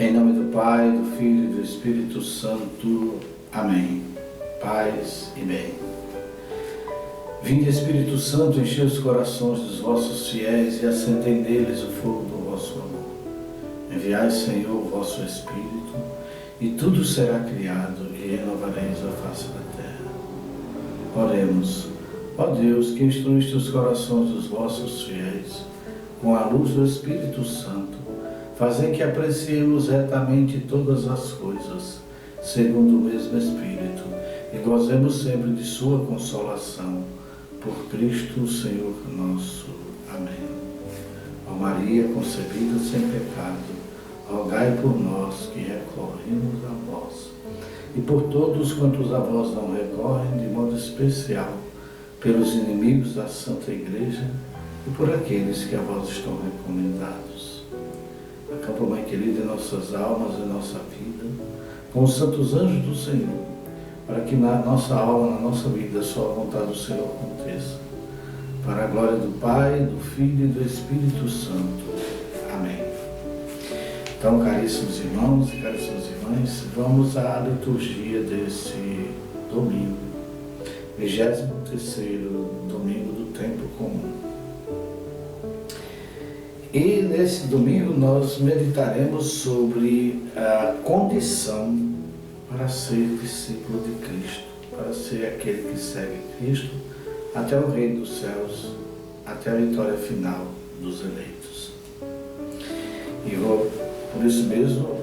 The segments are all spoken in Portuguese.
Em nome do Pai, do Filho e do Espírito Santo. Amém. Paz e bem. Vinde, Espírito Santo, enchei os corações dos vossos fiéis e acendei neles o fogo do vosso amor. Enviai, Senhor, o vosso Espírito, e tudo será criado, e renovareis a face da terra. Oremos. Ó Deus, que instruíste os corações dos vossos fiéis, com a luz do Espírito Santo, fazei que apreciemos retamente todas as coisas, segundo o mesmo Espírito, e gozemos sempre de sua consolação. Por Cristo, Senhor nosso. Amém. Ó Maria, concebida sem pecado, rogai por nós que recorremos a vós, e por todos quantos a vós não recorrem, de modo especial, pelos inimigos da Santa Igreja e por aqueles que a vós estão recomendados. Acampa, Mãe querida, em nossas almas e nossa vida, com os santos anjos do Senhor, para que na nossa alma, na nossa vida, a sua vontade do Senhor aconteça. Para a glória do Pai, do Filho e do Espírito Santo. Amém. Então, caríssimos irmãos e caríssimas irmãs, vamos à liturgia desse domingo, 23º domingo do tempo comum. E nesse domingo nós meditaremos sobre a condição para ser discípulo de Cristo, para ser aquele que segue Cristo até o reino dos céus, até a vitória final dos eleitos. E vou, por isso mesmo,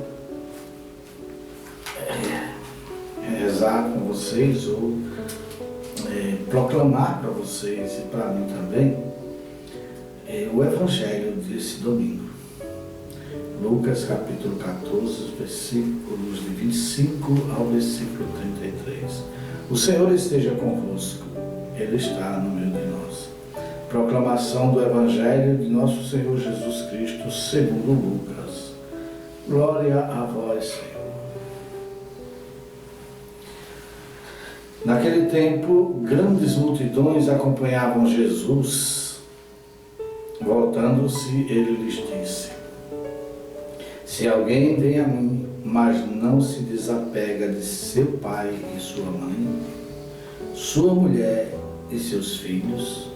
rezar com vocês ou proclamar para vocês e para mim também o Evangelho desse domingo. Lucas capítulo 14, versículos de 25 ao versículo 33. O Senhor esteja convosco, Ele está no meio de nós. Proclamação do Evangelho de nosso Senhor Jesus Cristo, segundo Lucas. Glória a vós, Senhor. Naquele tempo, grandes multidões acompanhavam Jesus. Voltando-se, ele lhes disse: se alguém vem a mim, mas não se desapega de seu pai e sua mãe, sua mulher e seus filhos,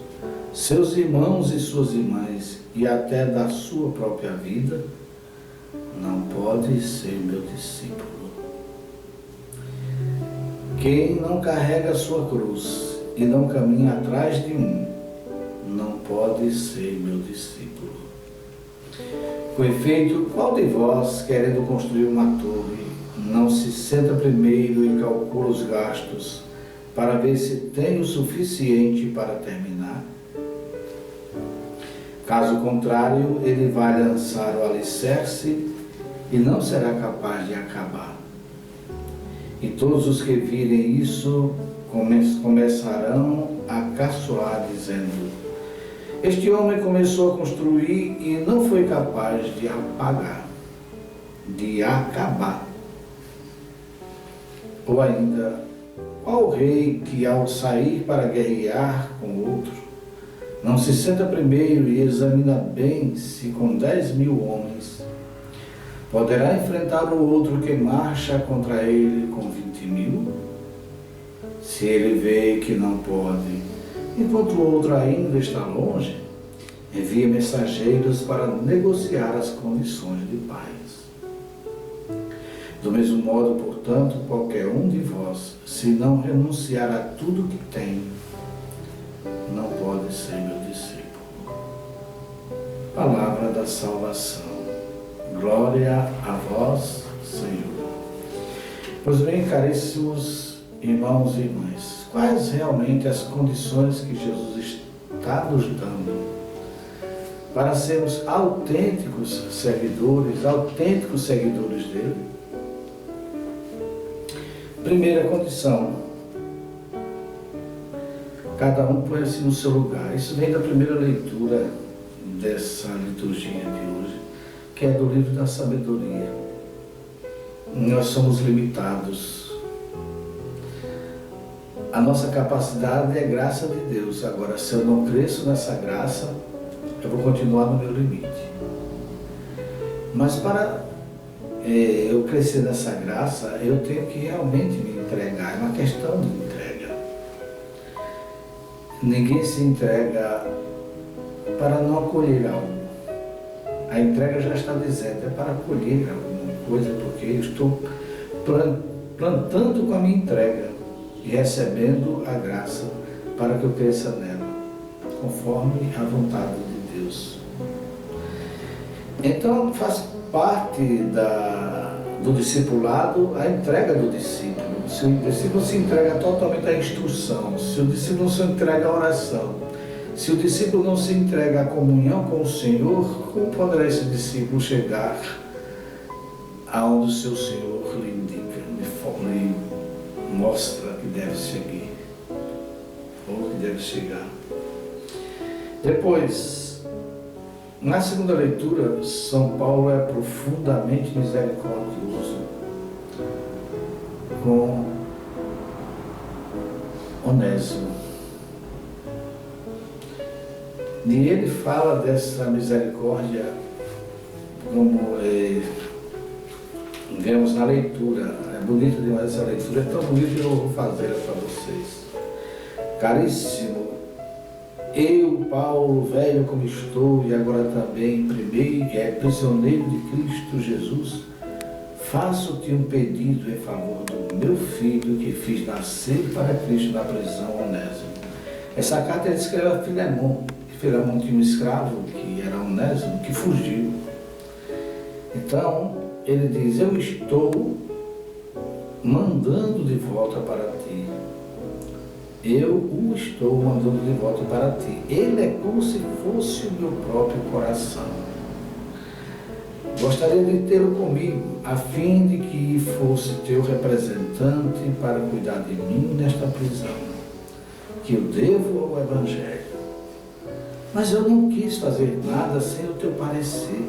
seus irmãos e suas irmãs, e até da sua própria vida, não pode ser meu discípulo. Quem não carrega a sua cruz e não caminha atrás de mim, não pode ser meu discípulo. Com efeito, qual de vós, querendo construir uma torre, não se senta primeiro e calcula os gastos, para ver se tem o suficiente para terminar? Caso contrário, ele vai lançar o alicerce e não será capaz de acabar. E todos os que virem isso começarão a caçoar, dizendo: este homem começou a construir e não foi capaz de acabar. Ou ainda, qual rei que ao sair para guerrear com outro, não se senta primeiro e examina bem se com 10.000 homens poderá enfrentar o outro que marcha contra ele com 20.000? Se ele vê que não pode, enquanto o outro ainda está longe, envia mensageiros para negociar as condições de paz. Do mesmo modo, portanto, qualquer um de vós, se não renunciar a tudo que tem, não pode ser meu discípulo. Palavra da salvação. Glória a vós, Senhor. Pois bem, caríssimos irmãos e irmãs, quais realmente as condições que Jesus está nos dando para sermos autênticos seguidores dele? Primeira condição: cada um põe-se no seu lugar. Isso vem da primeira leitura dessa liturgia de hoje, que é do livro da sabedoria. Nós somos limitados. A nossa capacidade é graça de Deus. Agora, se eu não cresço nessa graça, eu vou continuar no meu limite. Mas para eu crescer nessa graça, eu tenho que realmente me entregar. É uma questão de entrega. Ninguém se entrega para não acolher algo. A entrega já está dizendo, é para acolher alguma coisa, porque eu estou plantando com a minha entrega e recebendo a graça para que eu cresça nela, conforme a vontade de Deus. Então faz parte do discipulado a entrega do discípulo. Se o discípulo se entrega totalmente à instrução, se o discípulo não se entrega à oração, se o discípulo não se entrega à comunhão com o Senhor, como poderá esse discípulo chegar aonde o seu Senhor lhe indica, lhe mostra que deve seguir, ou que deve chegar? Depois, na segunda leitura, São Paulo é profundamente misericordioso com Onésimo. E ele fala dessa misericórdia como vemos na leitura. É bonito demais essa leitura, é tão bonito que eu vou fazer para vocês. Caríssimo, eu, Paulo, velho como estou, e agora também prisioneiro de Cristo Jesus, faço-te um pedido em favor do meu filho que fiz nascer para Cristo na prisão, Onésimo. Essa carta ele escreve a Filemon. Filemon tinha um escravo, que era Onésimo, que fugiu. Então, ele diz, eu estou mandando de volta para ti. Eu o estou mandando de volta para ti. Ele é como se fosse o meu próprio coração. Gostaria de tê-lo comigo, a fim de que fosse teu representante para cuidar de mim nesta prisão, que eu devo ao Evangelho. Mas eu não quis fazer nada sem o teu parecer,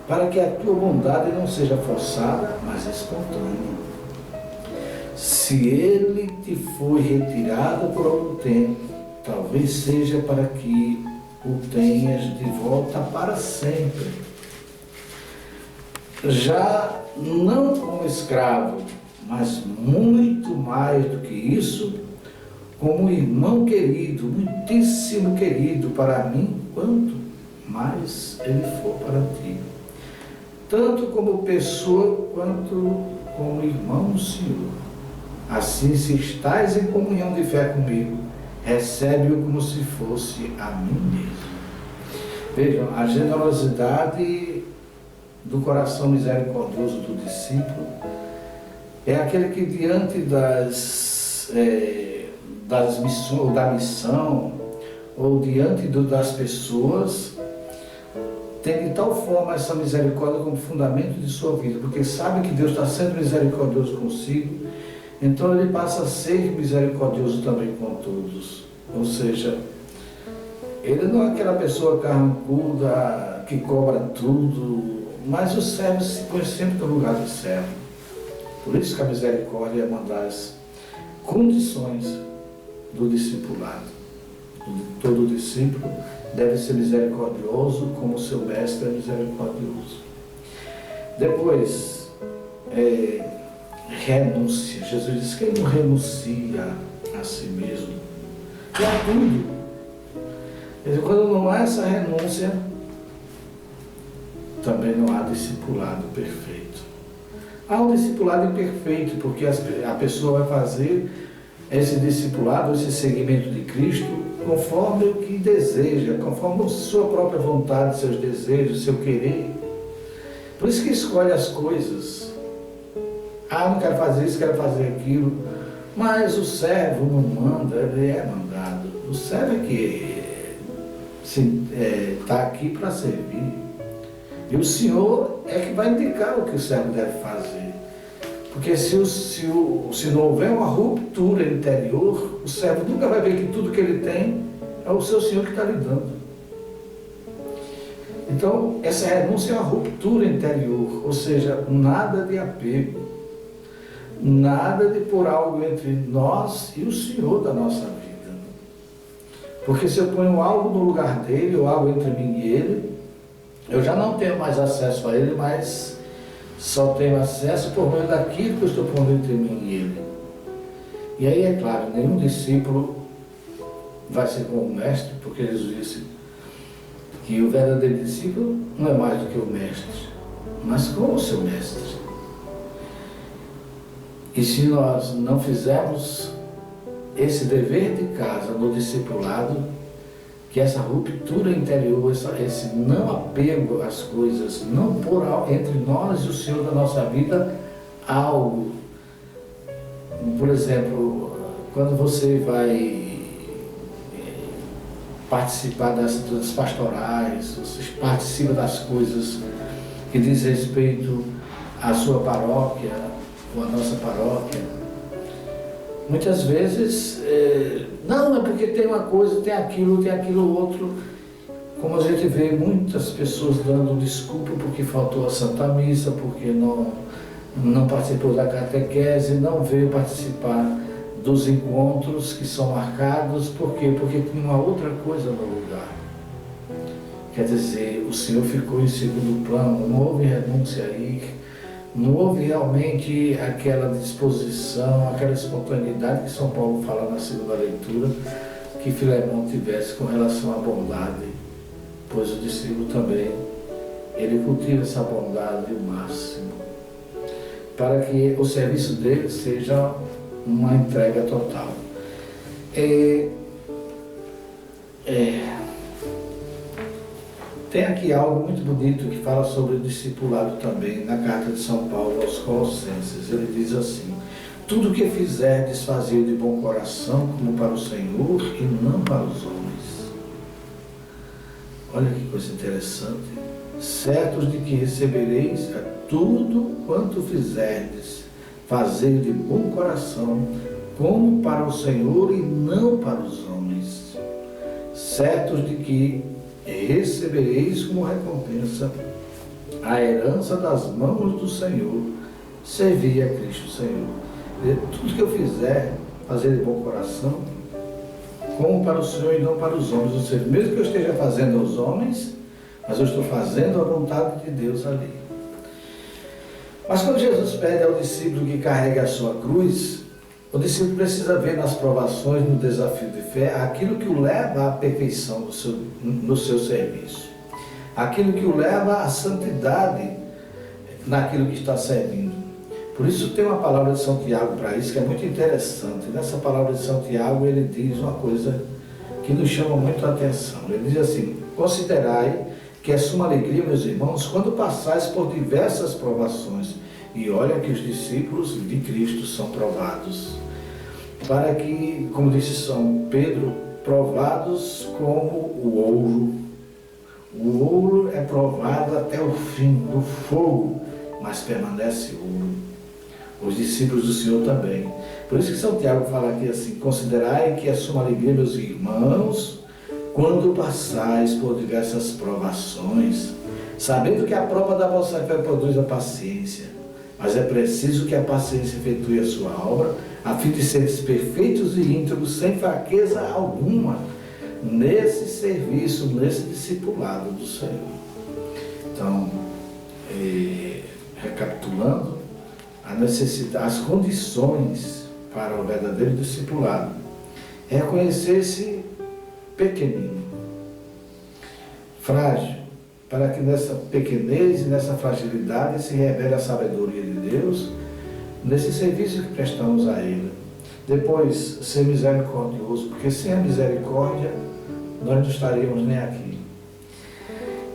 para que a tua bondade não seja forçada, mas espontânea. Se ele te foi retirado por algum tempo, talvez seja para que o tenhas de volta para sempre. Já não como escravo, mas muito mais do que isso, como irmão querido, muitíssimo querido para mim, quanto mais ele for para ti. Tanto como pessoa, quanto como irmão do Senhor. Assim, se estás em comunhão de fé comigo, recebe-o como se fosse a mim mesmo. Vejam, a generosidade do coração misericordioso do discípulo é aquele que diante da missão ou diante das pessoas tem de tal forma essa misericórdia como fundamento de sua vida, porque sabe que Deus está sendo misericordioso consigo, então ele passa a ser misericordioso também com todos. Ou seja, ele não é aquela pessoa carrancuda que cobra tudo, mas o servo se põe sempre no lugar do servo. Por isso que a misericórdia é uma das condições do discipulado. Todo discípulo deve ser misericordioso como o seu mestre é misericordioso. Depois, renúncia. Jesus diz que ele não renuncia a si mesmo. E a tudo. Quando não há essa renúncia, também não há discipulado perfeito. Há um discipulado imperfeito, porque a pessoa vai fazer esse discipulado, esse seguimento de Cristo, conforme o que deseja, conforme a sua própria vontade, seus desejos, seu querer. Por isso que escolhe as coisas. Não quero fazer isso, quero fazer aquilo. Mas o servo não manda, ele é mandado. O servo é que está aqui para servir. E o Senhor é que vai indicar o que o servo deve fazer. Porque se não houver uma ruptura interior, o servo nunca vai ver que tudo que ele tem é o seu Senhor que está lhe dando. Então, essa renúncia é uma ruptura interior, ou seja, nada de apego, nada de pôr algo entre nós e o Senhor da nossa vida. Porque se eu ponho algo no lugar dele, ou algo entre mim e ele, eu já não tenho mais acesso a ele, mas Só tenho acesso por meio daquilo que eu estou pondo entre mim e ele. E aí, é claro, nenhum discípulo vai ser como o mestre, porque Jesus disse que o verdadeiro discípulo não é mais do que o mestre, mas como o seu mestre. E se nós não fizermos esse dever de casa no discipulado, que essa ruptura interior, esse não apego às coisas, não pôr entre nós e o Senhor da nossa vida algo. Por exemplo, quando você vai participar das pastorais, você participa das coisas que diz respeito à sua paróquia, ou à nossa paróquia, muitas vezes, não, é porque tem uma coisa, tem aquilo outro, como a gente vê muitas pessoas dando desculpa porque faltou a Santa Missa, porque não participou da catequese, não veio participar dos encontros que são marcados, por quê? Porque tinha uma outra coisa no lugar. Quer dizer, o Senhor ficou em segundo plano, não houve renúncia aí, não houve realmente aquela disposição, aquela espontaneidade que São Paulo fala na segunda leitura, que Filemão tivesse com relação à bondade, pois o discípulo também, ele cultiva essa bondade o máximo, para que o serviço dele seja uma entrega total. Tem aqui algo muito bonito que fala sobre o discipulado também, na carta de São Paulo aos Colossenses. Ele diz assim: tudo o que fizerdes, fazei de bom coração, como para o Senhor e não para os homens. Olha que coisa interessante. Certos de que recebereis a tudo quanto fizerdes, fazei de bom coração, como para o Senhor e não para os homens. Certos de que recebereis como recompensa a herança das mãos do Senhor, servir a Cristo Senhor. Tudo que eu fizer, fazer de bom coração, como para o Senhor e não para os homens. Ou seja, mesmo que eu esteja fazendo aos homens, mas eu estou fazendo a vontade de Deus ali. Mas quando Jesus pede ao discípulo que carregue a sua cruz, o discípulo precisa ver nas provações, no desafio de fé, aquilo que o leva à perfeição no seu serviço. Aquilo que o leva à santidade naquilo que está servindo. Por isso tem uma palavra de São Tiago para isso, que é muito interessante. Nessa palavra de São Tiago ele diz uma coisa que nos chama muito a atenção. Ele diz assim: considerai que é suma alegria, meus irmãos, quando passais por diversas provações. E olha que os discípulos de Cristo são provados, para que, como disse São Pedro, provados como o ouro. O ouro é provado até o fim do fogo, mas permanece ouro. Os discípulos do Senhor também. Por isso que São Tiago fala aqui assim: considerai que é suma alegria, meus irmãos, quando passais por diversas provações, sabendo que a prova da vossa fé produz a paciência. Mas é preciso que a paciência efetue a sua obra, a fim de seres perfeitos e íntegros, sem fraqueza alguma, nesse serviço, nesse discipulado do Senhor. Então, recapitulando, a necessidade, as condições para o verdadeiro discipulado é reconhecer-se pequenino, frágil, para que nessa pequenez e nessa fragilidade se revele a sabedoria de Deus nesse serviço que prestamos a Ele. Depois, ser misericordioso, porque sem a misericórdia nós não estaríamos nem aqui.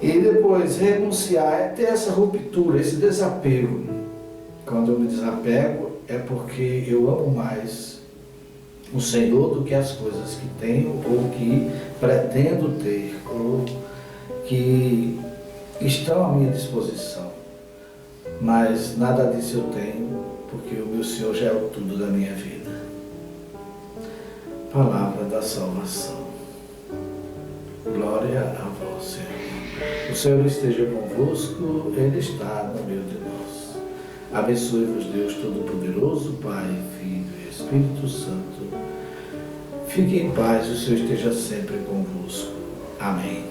E depois, renunciar, é ter essa ruptura, esse desapego. Quando eu me desapego, é porque eu amo mais o Senhor do que as coisas que tenho ou que pretendo ter, ou que estão à minha disposição. Mas nada disso eu tenho, porque o meu Senhor já é o tudo da minha vida. Palavra da salvação. Glória a vós, Senhor. O Senhor esteja convosco, Ele está no meio de nós. Abençoe-vos Deus Todo-Poderoso, Pai, Filho e Espírito Santo. Fique em paz, o Senhor esteja sempre convosco. Amém.